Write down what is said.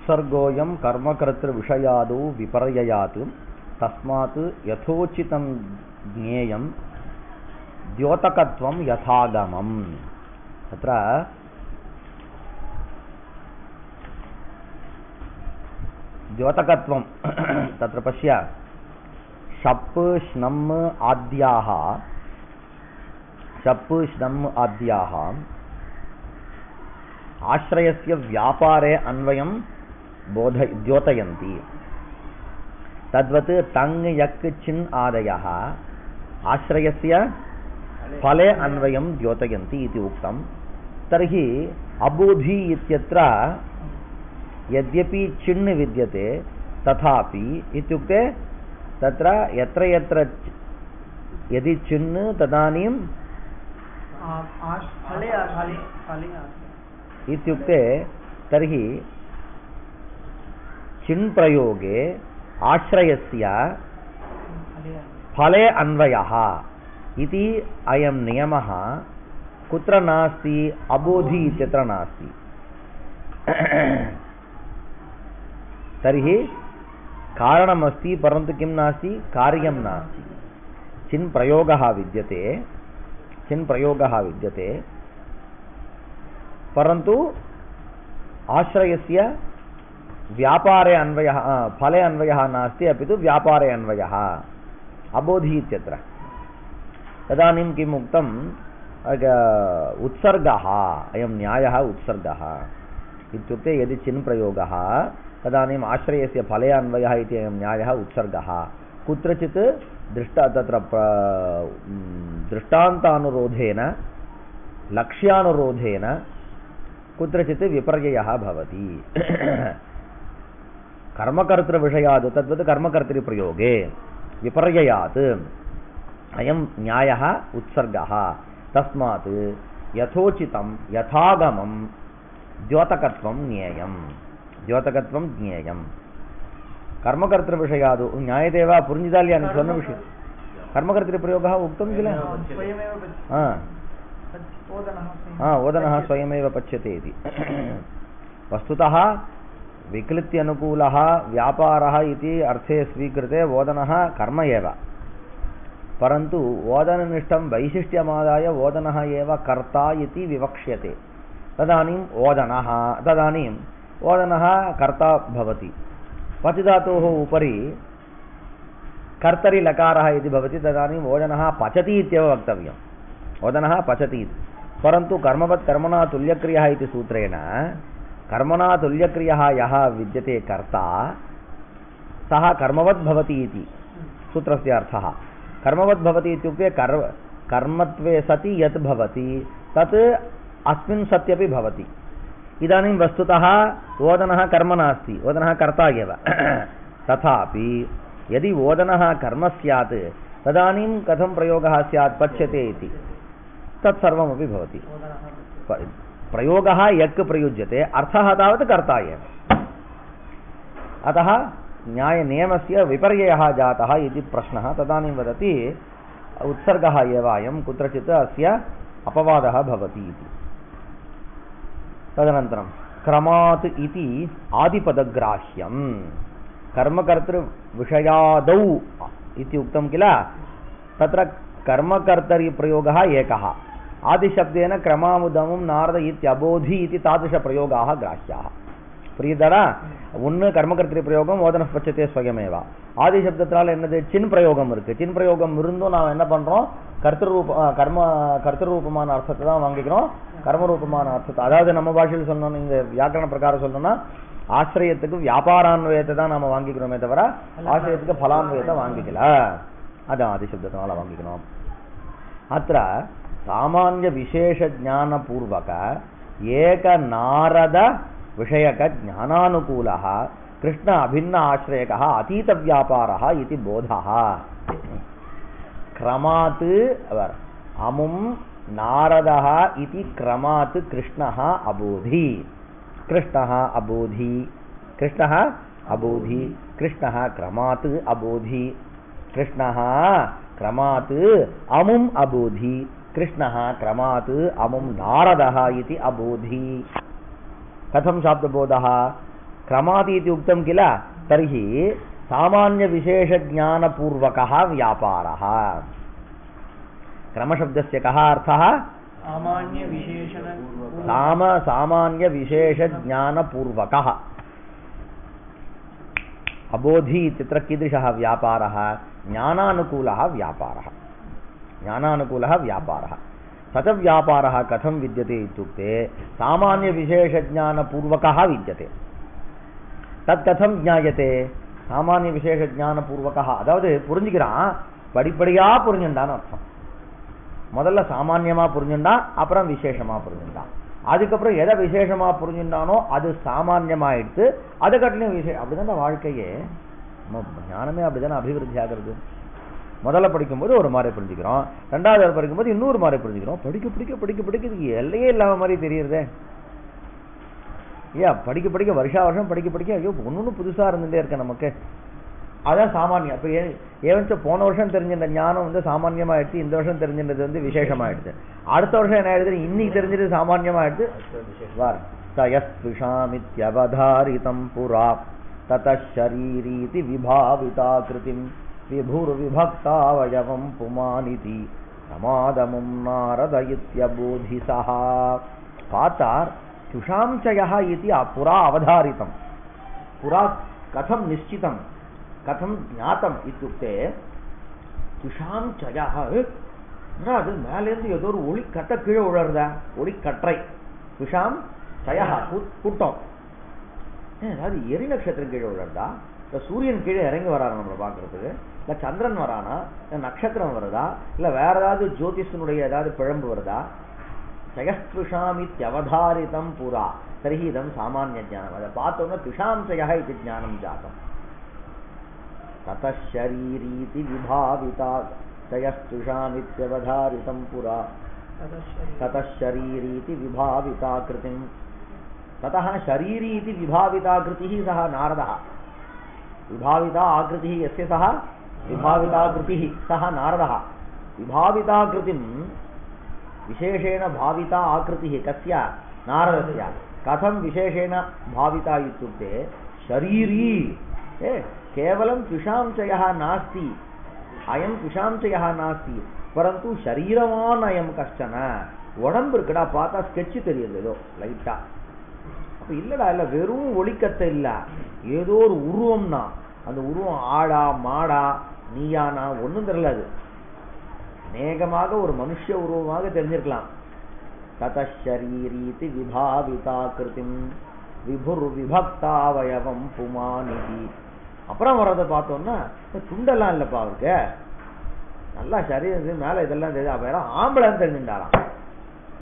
उत्सर्गोऽयं कर्मकर्तृविषयादौ विपर्ययात् तस्मात् यथोचितं ज्ञेयं द्योतकत्वं यथागमम्। तत्र द्योतकत्वं तत्र पश्य शप् श्नम् आद्याः आश्रयस्य व्यापारे अन्वयं द्योतयन्ति। तद्वत् तङ् यक् चिन् आदयः आश्रयस्य फले अन्वयं द्योतयन्ति इति उक्तं। तर्हि अबोधि इत्यत्र यद्यपि चिन् विद्यते तथापि इत्युक्ते तत्र यत्र यत्र यदि चिन् तदानीं इत्युक्ते तर्हि चिन् प्रयोगे आश्रयस्य फले अन्वयः इति अयं नियमः कुत्र नास्ति? अबोधि इत्यत्र नास्ति। तर्हि कारणमस्ति परन्तु किं नास्ति? कार्यं नास्ति। चिन् प्रयोगः विद्यते परन्तु आश्रयस्य व्यापारे अन्वयः फले अन्वयः नास्ति, अपि तु व्यापारे अन्वयः अबोधि इत्यत्र। तदानीं किम् उक्तम्? उत्सर्गः, अयं न्यायः उत्सर्गः इत्युक्ते यदि चिन् प्रयोगः तदानीम् आश्रयस्य फले अन्वयः इति अयं न्यायः उत्सर्गः। कुत्रचित् तत्र दृष्टान्तानुरोधेन लक्ष्यानुरोधेन कुत्रचित् विपर्ययः भवति। कर्मकर्तृविषयात् तद्वत् कर्मकर्तृप्रयोगे विपर्ययात् अयं न्यायः उत्सर्गः। तस्मात् यथोचितं यथागमं द्योतकत्वं ज्ञेयं। कर्मकर्तृविषयात् ज्ञायते वा? पुरुञ्जिताल्यानि स्वर्णविषये कर्मकर्तृप्रयोगः उक्तं किल? ओदनः स्वयमेव पच्यते इति। वस्तुतः विक्लित्यनुकूलः व्यापारः इति अर्थे स्वीकृते ओदनः कर्म एव, परन्तु ओदननिष्ठं वैशिष्ट्यमादाय ओदनः एव कर्ता इति विवक्ष्यते। तदानीम् ओदनः कर्ता भवति। पचधातोः उपरि कर्तरि लकारः इति भवति, तदानीम् ओदनः पचति इत्येव वक्तव्यम्। ओदनः पचति। परन्तु कर्मवत् कर्मणा तुल्यक्रियः इति सूत्रेण कर्मणा तुल्यक्रियः यः विद्यते कर्ता सः कर्मवत् भवति इति सूत्रस्य अर्थः। कर्मवत् भवति इत्युक्ते कर्मत्वे सति यत् भवति तत् अस्मिन् सत्यपि भवति। इदानीं वस्तुतः ओदनः कर्म नास्ति, ओदनः कर्ता एव। तथापि यदि ओदनः कर्म स्यात् तदानीं कथं प्रयोगः स्यात्? पच्यते इति तत्सर्वमपि भवति। प्रयोगः यक् प्रयुज्यते, अर्थः तावत् कर्ता एव। अतः न्यायनियमस्य विपर्ययः जातः इति प्रश्नः। तदानीं वदति उत्सर्गः एव अयं, कुत्रचित् अस्य अपवादः भवति इति। तदनन्तरं क्रमात् इति आदिपदग्राह्यं कर्मकर्तृविषयादौ इति उक्तं किल? तत्र कर्मकर्तरिप्रयोगः एकः। आदिशब्देन क्रमामुदमं नारद इत्यबोधि इति तादृशप्रयोगाः ग्राह्याः। புரியுதாடா? ஒன்று கர்மகர்த்திரி பிரயோகம் ஓதன பட்சத்தே ஸ்வயமேவா. ஆதி சப்தத்தினால என்னது? சின் பிரயோகம் இருக்கு. சின் பிரயோகம் இருந்தும் நாம் என்ன பண்றோம்? கர்த்தரூபமான அர்த்தத்தை தான் வாங்கிக்கிறோம், கர்மரூபமான அர்த்தத்தை. அதாவது நம்ம பாஷையில் சொல்லணும், இங்க வியாக்கரண பிரகாரம் சொல்லணும்னா ஆசிரியத்துக்கு வியாபாரான்வயத்தை தான் நம்ம வாங்கிக்கிறோமே தவிர ஆசிரியத்துக்கு பலான்வயத்தை வாங்கிக்கல. அதான் ஆதி சப்தத்தினால வாங்கிக்கணும். அத்த சாமானிய விசேஷ ஞான பூர்வக ஏக நாரத விஷயக ஞானானுகூலः கிருஷ்ண அபின்ன ஆශ්‍රயகः அதீத வியாபாரः इति போதः. क्रमात् अमुं नारदः इति क्रमात् कृष्णः अबोधि. कृष्णः अबोधि, कृष्णः अबोधि, कृष्णः क्रमात् अबोधि, कृष्णः क्रमात् अमुं अबोधि, कृष्णः क्रमात् अमुं नारदः इति अबोधि. कथं शाब्दबोधः? क्रमातीति उक्तं किल तर्हि सामान्यविशेषज्ञानपूर्वकः व्यापारः क्रमशब्दस्य कः अर्थः सामान्यविशेषज्ञानपूर्वकः अबोधि इत्यत्र कीदृशः व्यापारः ज्ञानानुकूलः व्यापारः सच व्यापारः कथं विद्यते इत्युक्ते सामान्यविशेषज्ञानपूर्वकः विद्यते तत् कथं ज्ञायते सामान्यविशेषज्ञानपूर्वकः अदावदु पुरिஞ்சிக்கிறான் படிப்படியா புரிஞ்சின்றான்னு அர்த்தம் முதல்ல சாமான்யமா புரிஞ்சின்றான் அப்புறம் விசேஷமா புரிஞ்சின்றான் அதுக்கப்புறம் எதை விசேஷமா புரிஞ்சின்றானோ அது சாமான்யமாயிடுத்து அது கட்டணும் விசேஷம் அப்படிதான் வாழ்க்கையே ஞானமே அப்படிதானே அபிவிருத்தி ஆகிறது முதல்ல படிக்கும்போது ஒரு மாதிரி புரிஞ்சுக்கிறோம் ரெண்டாவது படிக்கும்போது இன்னொரு மாதிரி புரிஞ்சுக்கிறோம் படிக்க எல்லையே இல்லாம மாதிரி தெரியுறதே ஐயா படிக்க வருஷம் படிக்க ஐயோ ஒன்னொன்னு புதுசா இருந்துட்டே இருக்க நமக்கு அதான் சாமானியம் இப்ப ஏவன்ச்ச போன வருஷம் தெரிஞ்சிருந்த ஞானம் வந்து சாமான்யமாயிடுச்சு இந்த வருஷம் தெரிஞ்சின்றது விசேஷமாயிடுச்சு அடுத்த வருஷம் என்ன ஆயிடுது இன்னைக்கு தெரிஞ்சது சாமான்யமாயிடுச்சு சயஸ்பிஷாமித்யவதாரிதம் புரா ததஷரீரீதி விபாவிதாகிருதிம் விபுர்விபக்தாவயவம் புமானிதி பிரமாதமும் நாரதயித்யபோதிசஹ பார்த்தார் சுஷாம்சயः इति पुरा अवधारितं पुरा कथं निश्चितं कथं ज्ञातम् इत्युक्ते சுஷாம்சயः அது மேலேருந்து ஏதோ ஒரு ஒளிக்கட்டை கீழே விழறதா ஒளிக்கற்றை சுஷாம்சயः கூட்டம் அதாவது எரி நட்சத்திரம் கீழே விழறதா இல்ல சூரியன் கீழே இறங்கி வரானா நம்மளை பார்க்கறதுக்கு இல்ல சந்திரன் வரானா இல்ல நட்சத்திரம் வருதா இல்ல வேற ஏதாவது ஜோதிஷனுடைய ஏதாவது பிழம்பு வருதா சயஸ்பிருஷாமித்யவதாரிதம் புரா தர்ஹி இதம் சாமானிய ஞானம் அதை பார்த்தோம்னா துஷாம்சயः इति ஞானம் ஜாதம் ததஷரீரீதி விபாவிதா சயஸ்பிருஷாமித்யவதாரிதம் புரா ததஷரீரீதி விபாவிதாகிருதிம் ततः शरीरी इति विभाविताकृतिः सः नारदः विभाविता आकृतिः यस्य सः विभाविताकृतिः सः नारदः विभाविताकृतिं विशेषेण भाविता आकृतिः कस्य नारदस्य कथं विशेषेण भाविता इत्युक्ते शरीरी केवलं तुषांशयः नास्ति अयं तुषांशयः नास्ति परन्तु शरीरवान् अयं कश्चन उडम्बु இருக்குடா பார்த்தா ஸ்கெட்ச் தெரியுது ஏதோ லைட்டா அப்ப இல்லடா இல்ல வெறும் ஒளிக்கத்தை இல்ல ஏதோ ஒரு உருவம்னா அந்த உருவம் ஆடா மாடா நீயானா ஒண்ணும் தெரியல அது அநேகமாக ஒரு மனுஷ உருவமாக தெரிஞ்சிருக்கலாம் ததஷரீரீதி விபாவிதாகிருதிம் விபுர்விபக்தாவயவம் புமானிதி அப்புறம் வரதை பார்த்தோம்னா துண்டெல்லாம் இல்லப்பா அவருக்கு நல்லா சரீரம் மேல இதெல்லாம் தெரியுது அப்ப ஆம்பளை தெரிஞ்சுட்டாராம்